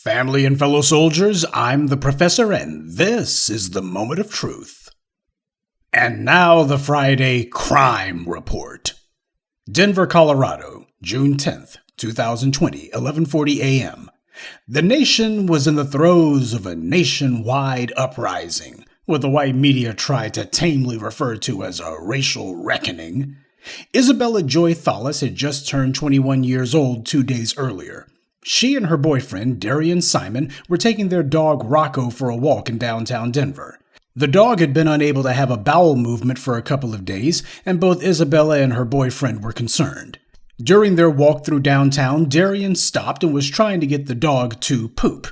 Family and fellow soldiers, I'm the Professor, and this is the Moment of Truth. And now the Friday Crime Report. Denver, Colorado, June 10th, 2020, 11:40 a.m. The nation was in the throes of a nationwide uprising, what the white media tried to tamely refer to as a racial reckoning. Isabella Thallas had just turned 21 years old 2 days earlier. She and her boyfriend, Darian Simon, were taking their dog Rocco for a walk in downtown Denver. The dog had been unable to have a bowel movement for a couple of days, and both Isabella and her boyfriend were concerned. During their walk through downtown, Darian stopped and was trying to get the dog to poop.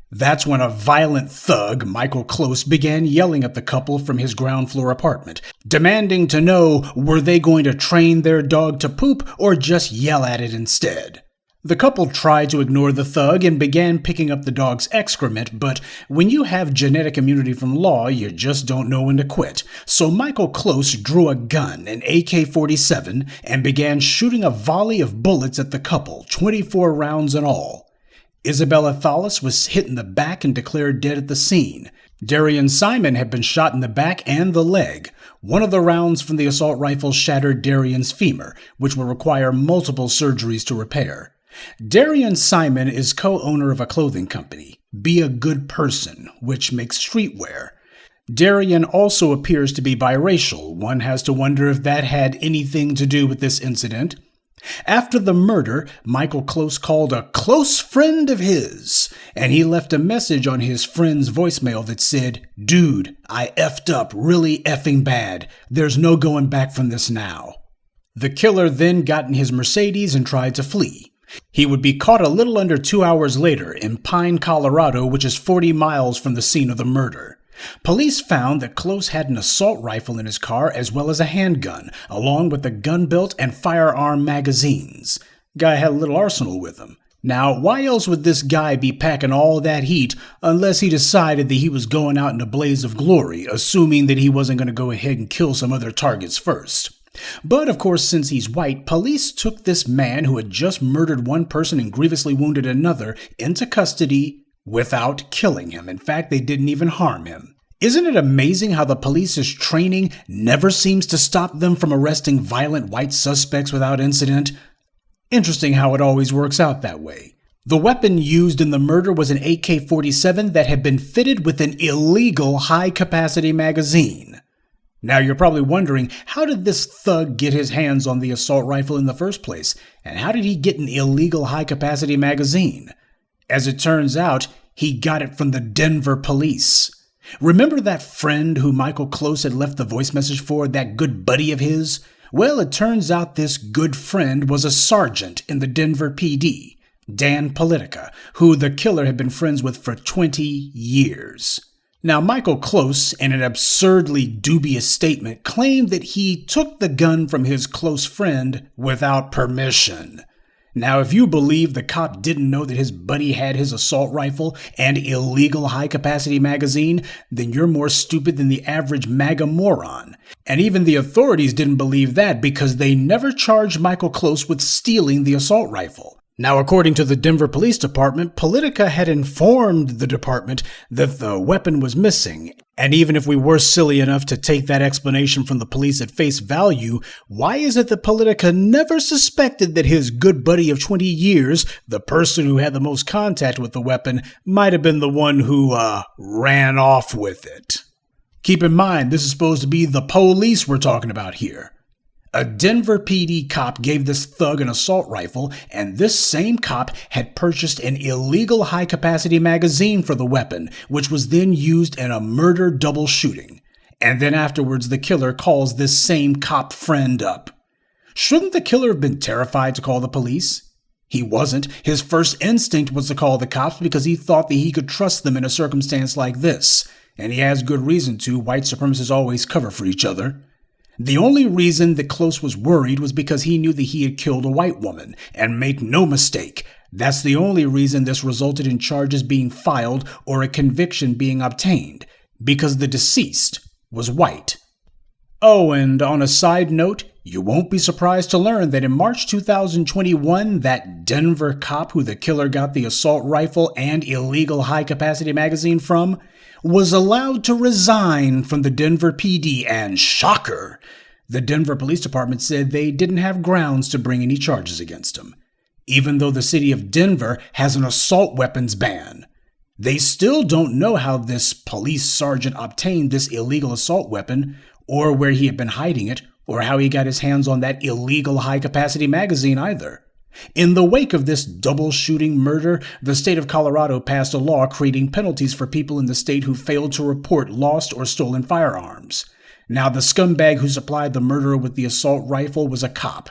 That's when a violent thug, Michael Close, began yelling at the couple from his ground floor apartment, demanding to know were they going to train their dog to poop or just yell at it instead. The couple tried to ignore the thug and began picking up the dog's excrement, but when you have genetic immunity from law, you just don't know when to quit. So Michael Close drew a gun, an AK-47, and began shooting a volley of bullets at the couple, 24 rounds in all. Isabella Thallas was hit in the back and declared dead at the scene. Darian Simon had been shot in the back and the leg. One of the rounds from the assault rifle shattered Darian's femur, which will require multiple surgeries to repair. Darian Simon is co-owner of a clothing company, Be a Good Person, which makes streetwear. Darian also appears to be biracial. One has to wonder if that had anything to do with this incident. After the murder, Michael Close called a close friend of his, and he left a message on his friend's voicemail that said, "Dude, I effed up really effing bad. There's no going back from this now." The killer then got in his Mercedes and tried to flee. He would be caught a little under 2 hours later in Pine, Colorado, which is 40 miles from the scene of the murder. Police found that Close had an assault rifle in his car as well as a handgun, along with a gun belt and firearm magazines. Guy had a little arsenal with him. Now, why else would this guy be packing all that heat unless he decided that he was going out in a blaze of glory, assuming that he wasn't going to go ahead and kill some other targets first? But, of course, since he's white, police took this man who had just murdered one person and grievously wounded another into custody without killing him. In fact, they didn't even harm him. Isn't it amazing how the police's training never seems to stop them from arresting violent white suspects without incident? Interesting how it always works out that way. The weapon used in the murder was an AK-47 that had been fitted with an illegal high-capacity magazine. Now you're probably wondering, how did this thug get his hands on the assault rifle in the first place? And how did he get an illegal high-capacity magazine? As it turns out, he got it from the Denver police. Remember that friend who Michael Close had left the voice message for, that good buddy of his? Well, it turns out this good friend was a sergeant in the Denver PD, Dan Politica, who the killer had been friends with for 20 years. Now, Michael Close, in an absurdly dubious statement, claimed that he took the gun from his close friend without permission. Now, if you believe the cop didn't know that his buddy had his assault rifle and illegal high-capacity magazine, then you're more stupid than the average MAGA moron. And even the authorities didn't believe that because they never charged Michael Close with stealing the assault rifle. Now, according to the Denver Police Department, Politica had informed the department that the weapon was missing. And even if we were silly enough to take that explanation from the police at face value, why is it that Politica never suspected that his good buddy of 20 years, the person who had the most contact with the weapon, might have been the one who, ran off with it? Keep in mind, this is supposed to be the police we're talking about here. A Denver PD cop gave this thug an assault rifle, and this same cop had purchased an illegal high-capacity magazine for the weapon, which was then used in a murder double shooting. And then afterwards, the killer calls this same cop friend up. Shouldn't the killer have been terrified to call the police? He wasn't. His first instinct was to call the cops because he thought that he could trust them in a circumstance like this. And he has good reason to. White supremacists always cover for each other. The only reason that Close was worried was because he knew that he had killed a white woman. And make no mistake, that's the only reason this resulted in charges being filed or a conviction being obtained, because the deceased was white. Oh, and on a side note, You won't be surprised to learn that in March 2021, that Denver cop who the killer got the assault rifle and illegal high-capacity magazine from was allowed to resign from the Denver PD, and shocker, the Denver Police Department said they didn't have grounds to bring any charges against him, even though the city of Denver has an assault weapons ban. They still don't know how this police sergeant obtained this illegal assault weapon, or where he had been hiding it, or how he got his hands on that illegal high-capacity magazine either. In the wake of this double-shooting murder, the state of Colorado passed a law creating penalties for people in the state who failed to report lost or stolen firearms. Now, the scumbag who supplied the murderer with the assault rifle was a cop.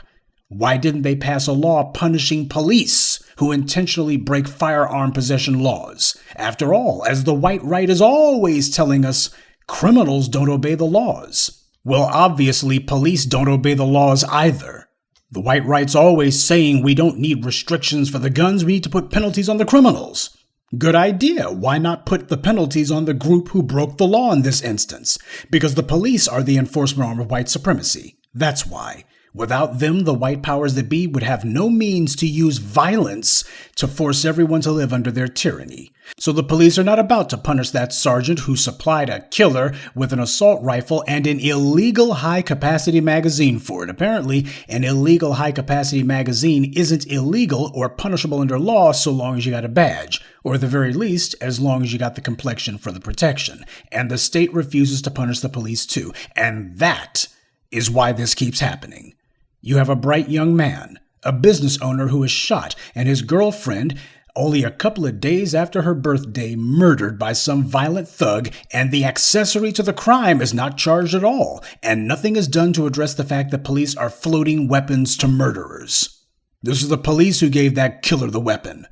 Why didn't they pass a law punishing police who intentionally break firearm possession laws? After all, as the white right is always telling us, criminals don't obey the laws. Well, obviously, police don't obey the laws either. The white right's always saying we don't need restrictions for the guns, we need to put penalties on the criminals. Good idea. Why not put the penalties on the group who broke the law in this instance? Because the police are the enforcement arm of white supremacy. That's why. Without them, the white powers that be would have no means to use violence to force everyone to live under their tyranny. So the police are not about to punish that sergeant who supplied a killer with an assault rifle and an illegal high-capacity magazine for it. Apparently, an illegal high-capacity magazine isn't illegal or punishable under law so long as you got a badge, or at the very least, as long as you got the complexion for the protection. And the state refuses to punish the police too. And that is why this keeps happening. You have a bright young man, a business owner who is shot, and his girlfriend, only a couple of days after her birthday, murdered by some violent thug, and the accessory to the crime is not charged at all, and nothing is done to address the fact that police are floating weapons to murderers. This is the police who gave that killer the weapon.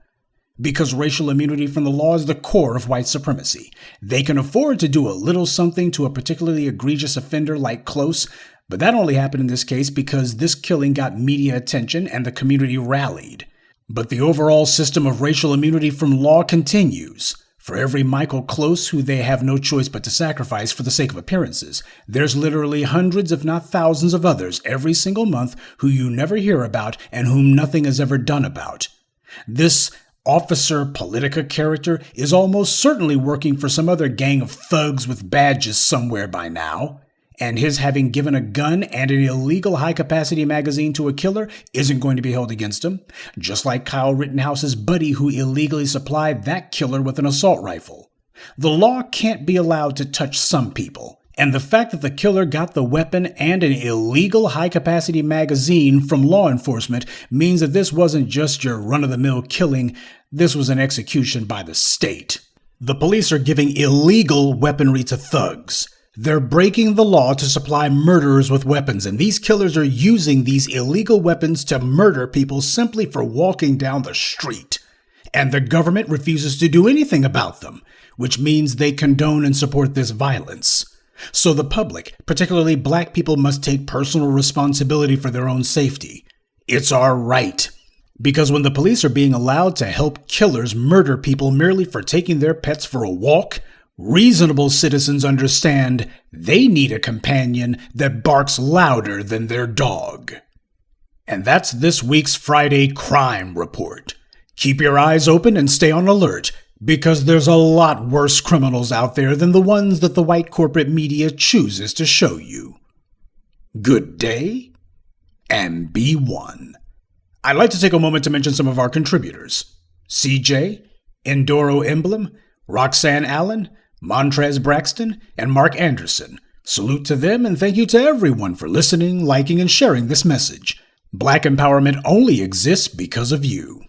Because racial immunity from the law is the core of white supremacy. They can afford to do a little something to a particularly egregious offender like Close, but that only happened in this case because this killing got media attention and the community rallied. But the overall system of racial immunity from law continues. For every Michael Close who they have no choice but to sacrifice for the sake of appearances, there's literally hundreds if not thousands of others every single month who you never hear about and whom nothing is ever done about. This Officer Politica character is almost certainly working for some other gang of thugs with badges somewhere by now. And his having given a gun and an illegal high-capacity magazine to a killer isn't going to be held against him, just like Kyle Rittenhouse's buddy who illegally supplied that killer with an assault rifle. The law can't be allowed to touch some people, and the fact that the killer got the weapon and an illegal high-capacity magazine from law enforcement means that this wasn't just your run-of-the-mill killing, this was an execution by the state. The police are giving illegal weaponry to thugs. They're breaking the law to supply murderers with weapons, and these killers are using these illegal weapons to murder people simply for walking down the street. And the government refuses to do anything about them, which means they condone and support this violence. So the public, particularly black people, must take personal responsibility for their own safety. It's our right. Because when the police are being allowed to help killers murder people merely for taking their pets for a walk, reasonable citizens understand they need a companion that barks louder than their dog. And that's this week's Friday Crime Report. Keep your eyes open and stay on alert, because there's a lot worse criminals out there than the ones that the white corporate media chooses to show you. Good day, and be one. I'd like to take a moment to mention some of our contributors. CJ, Endoro Emblem, Roxanne Allen, Montrez Braxton, and Mark Anderson. Salute to them, and thank you to everyone for listening, liking, and sharing this message. Black empowerment only exists because of you.